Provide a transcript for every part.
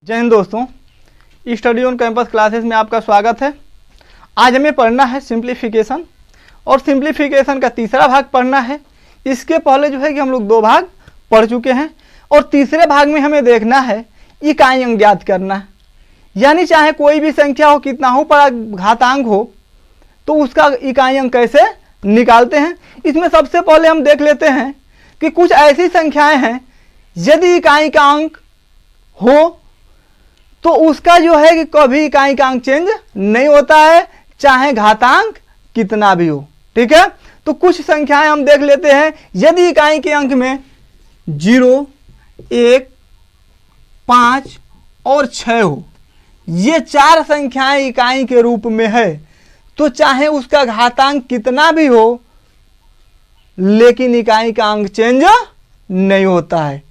जय हिंद दोस्तों, study on campus classes में आपका स्वागत है। आज हमें पढ़ना है सिंप्लीफिकेशन और सिंप्लीफिकेशन का तीसरा भाग पढ़ना है। इसके पहले जो है कि हम लोग दो भाग पढ़ चुके हैं और तीसरे भाग में हमें देखना है इकाई अंक ज्ञात करना, यानी चाहे कोई भी संख्या हो, कितना हो बड़ा घातांक हो, तो उसका इकाई अंक कैसे निकालते हैं। इसमें सबसे पहले हम देख लेते हैं कि कुछ ऐसी संख्याएं हैं यदि इकाई का अंक हो तो उसका जो है कि कभी इकाई का अंक चेंज नहीं होता है, चाहे घातांक कितना भी हो। ठीक है, तो कुछ संख्याएं हम देख लेते हैं। यदि इकाई के अंक में 0, 1, 5 और 6 हो, ये चार संख्याएं इकाई के रूप में है, तो चाहे उसका घातांक कितना भी हो लेकिन इकाई का अंक चेंज नहीं होता है।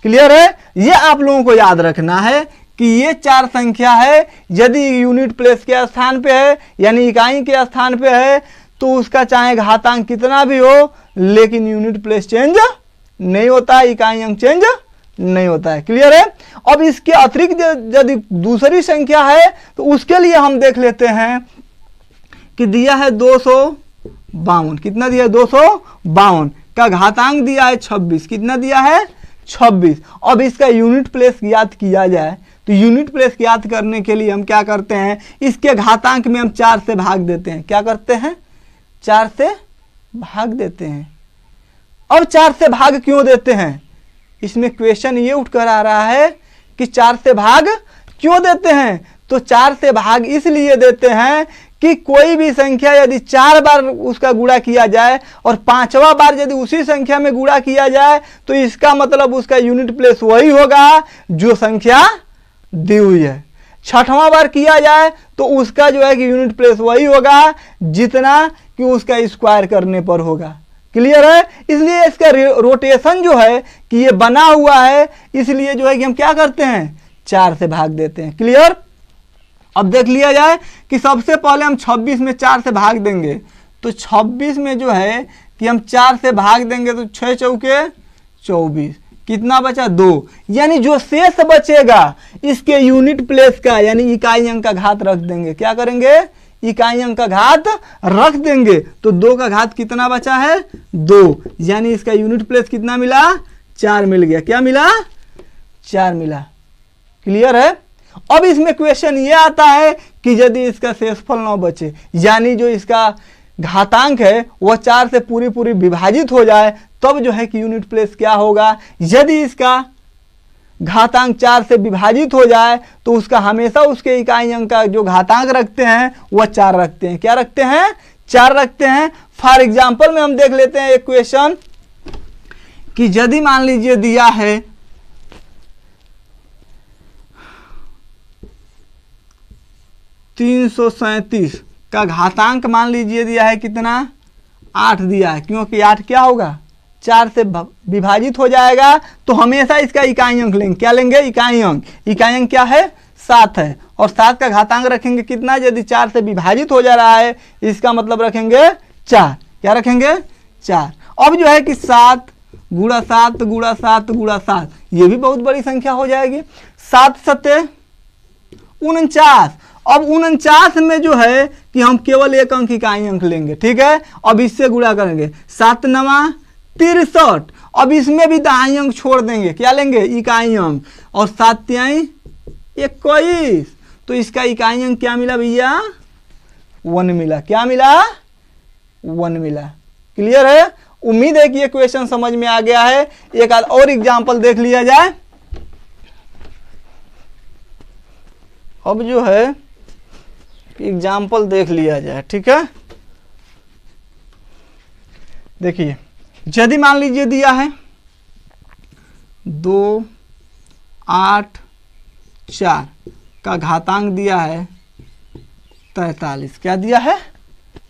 क्लियर है? ये आप लोगों को याद रखना है कि ये चार संख्या है, यदि यूनिट प्लेस के स्थान पे है यानी इकाई के स्थान पे है तो उसका चाहे घातांक कितना भी हो लेकिन यूनिट प्लेस चेंज नहीं होता है, इकाई अंक चेंज नहीं होता है। क्लियर है? अब इसके अतिरिक्त यदि दूसरी संख्या है तो उसके लिए हम देख लेते हैं कि दिया है 252। कितना दिया है? 252 का घातांक दिया है 26। कितना दिया है? 26। अब इसका यूनिट प्लेस ज्ञात किया जाए तो यूनिट प्लेस ज्ञात करने के लिए हम क्या करते हैं, इसके घातांक में हम 4 से भाग देते हैं। क्या करते हैं? 4 से भाग देते हैं। अब 4 से भाग क्यों देते हैं? इसमें क्वेश्चन ये उठ कर आ रहा है कि 4 से भाग क्यों देते हैं। तो 4 से भाग इसलिए देते हैं कि कोई भी संख्या यदि 4 बार उसका गुणा किया जाए और 5वां बार यदि उसी संख्या में गुणा किया जाए तो इसका मतलब उसका यूनिट प्लेस वही होगा जो संख्या दी हुई है। 6वां बार किया जाए तो उसका जो है कि यूनिट प्लेस वही होगा जितना कि उसका स्क्वायर करने पर होगा। क्लियर है? इसलिए इसका रोटेशन जो है कि ये बना हुआ है, इसलिए जो है कि हम क्या करते हैं, 4 से भाग देते हैं। क्लियर? अब देख लिया जाए कि सबसे पहले हम 26 में 4 से भाग देंगे तो 26 में जो है कि हम 4 से भाग देंगे तो 6 चौके 24। कितना बचा? 2। यानी जो शेष बचेगा इसके यूनिट प्लेस का यानी इकाई अंक का घात रख देंगे। क्या करेंगे? इकाई अंक का घात रख देंगे। तो 2 का घात कितना बचा है? 2। यानी इसका यूनिट प्लेस कितना मिला? 4 मिल गया। क्या मिला? 4 मिला। क्लियर है? अब इसमें क्वेश्चन ये आता है कि यदि इसका शेषफल न बचे यानी जो इसका घातांक है वह 4 से पूरी विभाजित हो जाए तब जो है कि यूनिट प्लेस क्या होगा। यदि इसका घातांक 4 से विभाजित हो जाए तो उसका हमेशा उसके इकाई अंक का जो घातांक रखते हैं वह 4 रखते हैं। क्या रखते हैं? 4 रखते हैं। फॉर एग्जाम्पल में हम देख लेते हैं एक क्वेश्चन कि यदि मान लीजिए दिया है 337 का घातांक मान लीजिए दिया है कितना? 8 दिया है, क्योंकि 8 क्या होगा? 4 से विभाजित हो जाएगा तो हमेशा इसका इकाई अंक लेंगे। क्या लेंगे? इकाई अंक। इकाई अंक क्या है? 7 है और 7 का घातांक रखेंगे कितना? यदि 4 से विभाजित हो जा रहा है इसका मतलब रखेंगे 4। क्या रखेंगे? 4। अब जो है कि 7 गुणा 7 गुणा 7 गुणा 7, ये भी बहुत बड़ी संख्या हो जाएगी। 7 सत्ते 49। अब 49 में जो है कि हम केवल एक अंक इकाई अंक लेंगे। ठीक है, अब इससे गुणा करेंगे। 7 9 63। अब इसमें भी दाई अंक छोड़ देंगे। क्या लेंगे? इकाई अंक। और 7 3 21। तो इसका इकाई अंक क्या मिला भैया? 1 मिला। क्या मिला? 1 मिला। क्लियर है? उम्मीद है कि ये क्वेश्चन समझ में आ गया है। एक आध और एग्जाम्पल देख लिया जाए। अब जो है एग्जाम्पल देख लिया जाए। ठीक है, देखिए यदि मान लीजिए दिया है 2 8 4 का घातांक दिया है 43। क्या दिया है?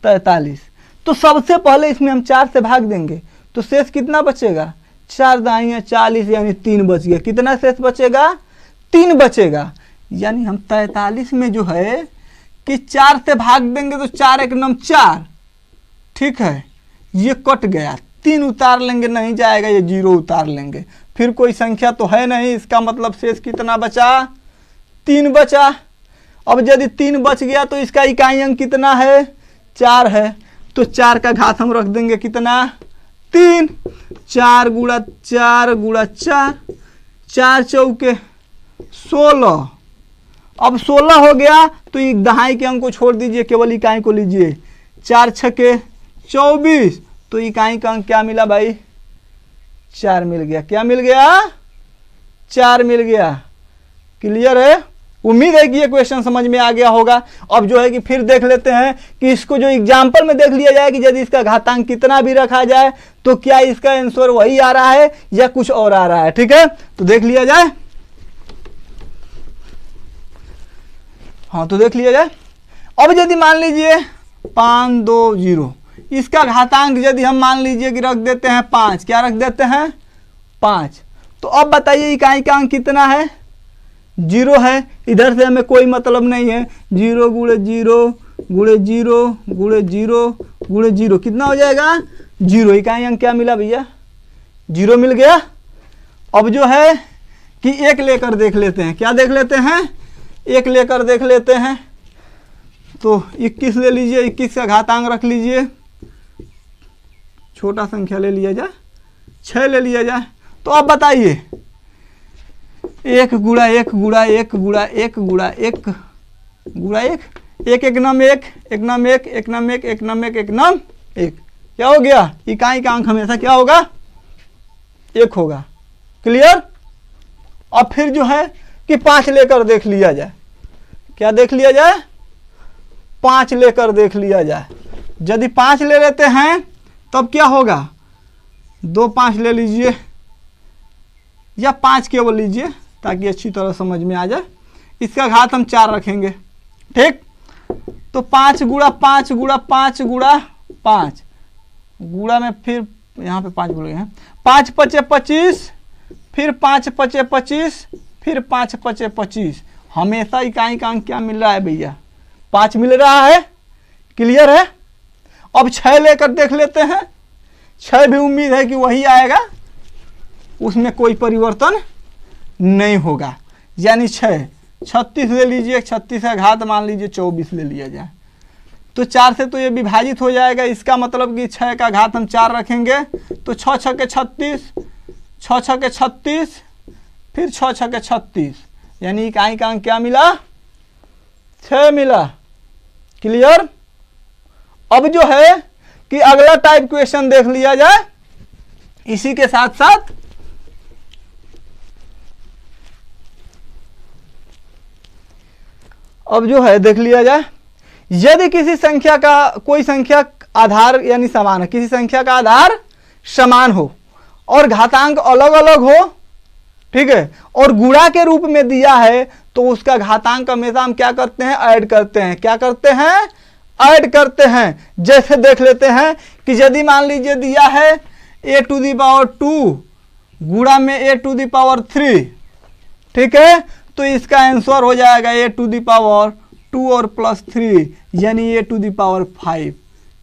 43। तो सबसे पहले इसमें हम 4 से भाग देंगे तो शेष कितना बचेगा? 4 दाई 40 यानी 3 बच गया। कितना शेष बचेगा? 3 बचेगा। यानी हम 43 में जो है कि 4 से भाग देंगे तो 4 1 9 4। ठीक है, ये कट गया। 3 उतार लेंगे नहीं जाएगा, ये 0 उतार लेंगे। फिर कोई संख्या तो है नहीं, इसका मतलब शेष कितना बचा? 3 बचा। अब यदि 3 बच गया तो इसका इकाई अंक कितना है, 4 है। तो 4 का घात हम रख देंगे कितना, 3। 4 गुणा 4 गुणा 4, 4 चौके 16। अब 16 हो गया तो ये दहाई के अंक को छोड़ दीजिए, केवल इकाई को लीजिए। 4 छके 24, तो इकाई का अंक क्या मिला भाई, 4 मिल गया। क्या मिल गया, 4 मिल गया। क्लियर है। उम्मीद है कि ये क्वेश्चन समझ में आ गया होगा। अब जो है कि फिर देख लेते हैं कि इसको जो एग्जाम्पल में देख लिया जाए कि यदि इसका घातांक कितना भी रखा जाए तो क्या इसका आंसर वही आ रहा है या कुछ और आ रहा है। ठीक है, तो देख लिया जाए। हाँ, तो देख लिया जाए। अब यदि मान लीजिए 5 2 0, इसका घातांक यदि हम मान लीजिए कि रख देते हैं 5, क्या रख देते हैं 5, तो अब बताइए इकाई का अंक कितना है, 0 है। इधर से हमें कोई मतलब नहीं है। 0 गुणे 0 गुणे 0 गुणे 0 गुणे 0 कितना हो जाएगा, 0। इकाई अंक क्या मिला भैया, 0 मिल गया। अब जो है कि एक लेकर देख लेते हैं। क्या देख लेते हैं, एक लेकर देख लेते हैं। तो 21 ले लीजिए, 21 का घातांक रख लीजिए, छोटा संख्या ले लिया जाए, 6 ले लिया जाए। तो अब बताइए 1 गुणा 1 गुणा 1 गुणा 1 गुणा 1 गुणा 1, 1 1 नम 1 1 नम 1 1 नम 1 1 नम 1 1 नम 1, क्या हो गया, इकाई का अंक हमेशा क्या होगा, 1 होगा। क्लियर। अब फिर जो है कि 5 लेकर देख लिया जाए। क्या देख लिया जाए, 5 लेकर देख लिया जाए। यदि 5 ले लेते हैं तब क्या होगा, 2 5 ले लीजिए या 5 केवल लीजिए ताकि अच्छी तरह समझ में आ जाए। इसका घात हम 4 रखेंगे। ठीक, तो 5 गुणा 5 गुणा 5 गुणा 5 गुणा में फिर यहाँ पे 5 बोल गए हैं, 5 पचे 25, फिर 5 पचे 25, फिर 5 पचे 25। हमेशा इकाई का अंक क्या मिल रहा है भैया, 5 मिल रहा है। क्लियर है। अब 6 लेकर देख लेते हैं। 6 भी उम्मीद है कि वही आएगा, उसमें कोई परिवर्तन नहीं होगा। यानी 6 36 ले लीजिए, 36 का घात मान लीजिए 24 ले लिया जाए तो 4 से तो ये विभाजित हो जाएगा। इसका मतलब कि 6 का घात हम 4 रखेंगे तो 6 छके 36, 6 छके 36, फिर 6 छके 36, यानी इकाई का अंक क्या मिला, 6 मिला। क्लियर। अब जो है कि अगला टाइप क्वेश्चन देख लिया जाए इसी के साथ साथ। अब जो है देख लिया जाए, यदि किसी संख्या का कोई संख्या आधार यानी समान है, किसी संख्या का आधार समान हो और घातांक अलग अलग हो, ठीक है, और गुणा के रूप में दिया है तो उसका घातांक हमेशा हम क्या करते हैं, ऐड करते हैं। क्या करते हैं, ऐड करते हैं। जैसे देख लेते हैं कि यदि मान लीजिए दिया है a⁻² गुणा में a⁻3, ठीक है, तो इसका आंसर हो जाएगा a⁻2 और +3 यानी a⁵।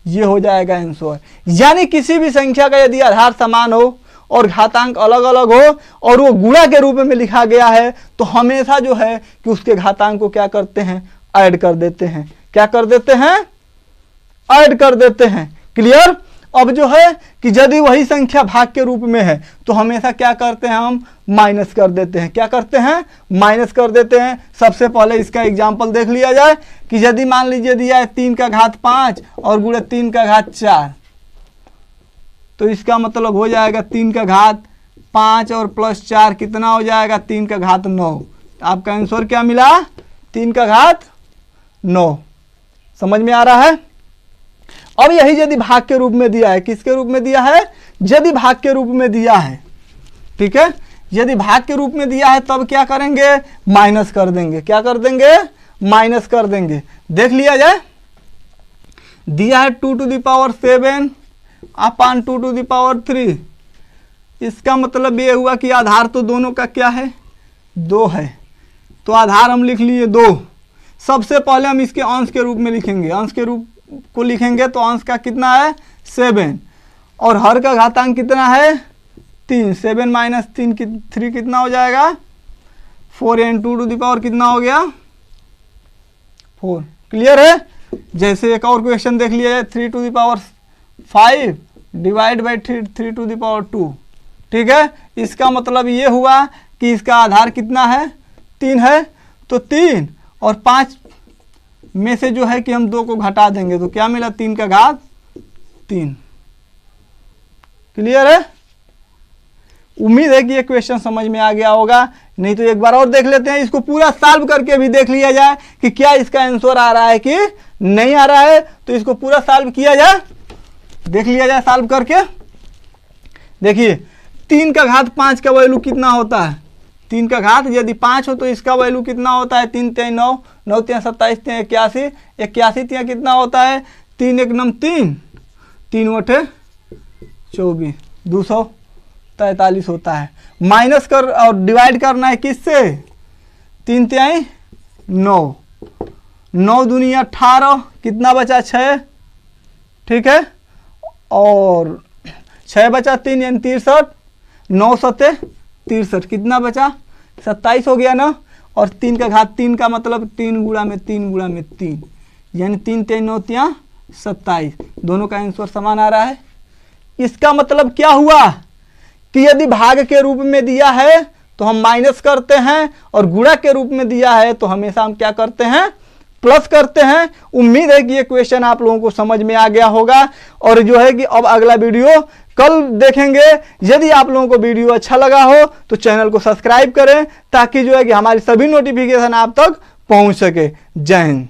ये हो जाएगा आंसर। यानी किसी भी संख्या का यदि आधार समान हो और घातांक अलग अलग हो और वो गुणा के रूप में लिखा गया है तो हमेशा जो है कि उसके घातांक को क्या करते हैं, ऐड कर देते हैं। क्या कर देते हैं, ऐड कर देते हैं। क्लियर। अब जो है कि यदि वही संख्या भाग के रूप में है तो हमेशा क्या करते हैं, हम माइनस कर देते हैं। क्या करते हैं, माइनस कर देते हैं। सबसे पहले इसका एग्जांपल देख लिया जाए कि यदि मान लीजिए दिया है 3 का घात 5 और गुणे 3 का घात 4, तो इसका मतलब हो जाएगा 3 का घात 5 और +4 कितना हो जाएगा, 3 का घात 9। आपका आंसर क्या मिला, 3 का घात 9। समझ में आ रहा है। अब यही यदि भाग के रूप में दिया है, किसके रूप में दिया है, यदि भाग के रूप में दिया है, ठीक है, यदि भाग के रूप में दिया है तब क्या करेंगे, माइनस कर देंगे। क्या कर देंगे, माइनस कर देंगे। देख लिया जाए, दिया है 2⁷ अपान 2�3। इसका मतलब ये हुआ कि आधार तो दोनों का क्या है, 2 है, तो आधार हम लिख लिए 2। सबसे पहले हम इसके अंश के रूप में लिखेंगे, अंश के रूप को लिखेंगे तो अंश का कितना है, 7, और हर का घातांक कितना है, 3। 7 - 3 कितना हो जाएगा, 4n2 कितना हो गया 4। क्लियर है। जैसे एक और क्वेश्चन देख लिया जाए 3⁵ डिवाइड बाई 3⁵2। ठीक है, इसका मतलब ये हुआ कि इसका आधार कितना है 3 है, तो 3 और 5 में से जो है कि हम 2 को घटा देंगे तो क्या मिला 3 का घात 3। क्लियर है। उम्मीद है कि ये क्वेश्चन समझ में आ गया होगा, नहीं तो एक बार और देख लेते हैं, इसको पूरा सॉल्व करके भी देख लिया जाए कि क्या इसका आंसर आ रहा है कि नहीं आ रहा है। तो इसको पूरा सॉल्व किया जाए, देख लिया जाए सॉल्व करके। देखिए 3 का घात 5 का वैल्यू कितना होता है, 3 का घात यदि 5 हो तो इसका वैल्यू कितना होता है 3 3 9 9 3 27 3 81 81 3 कितना होता है 3 1 9 3 3 8 24 243 होता है। माइनस कर और डिवाइड करना है किससे 3 3 9 9 दूनी 18 कितना बचा 6। ठीक है, और 6 बचा 3 यानी 63 9 7 63 कितना बचा 27 हो गया ना। और 3 का घात 3 का मतलब 3 गुणा में 3 गुणा में 3 यानी 3 3 9 3 27। दोनों का आंसर समान आ रहा है। इसका मतलब क्या हुआ कि यदि भाग के रूप में दिया है तो हम माइनस करते हैं और गुणा के रूप में दिया है तो हमेशा हम क्या करते हैं प्लस करते हैं। उम्मीद है कि ये क्वेश्चन आप लोगों को समझ में आ गया होगा। और जो है कि अब अगला वीडियो कल देखेंगे। यदि आप लोगों को वीडियो अच्छा लगा हो तो चैनल को सब्सक्राइब करें ताकि जो है कि हमारी सभी नोटिफिकेशन आप तक पहुंच सके। जय हिंद।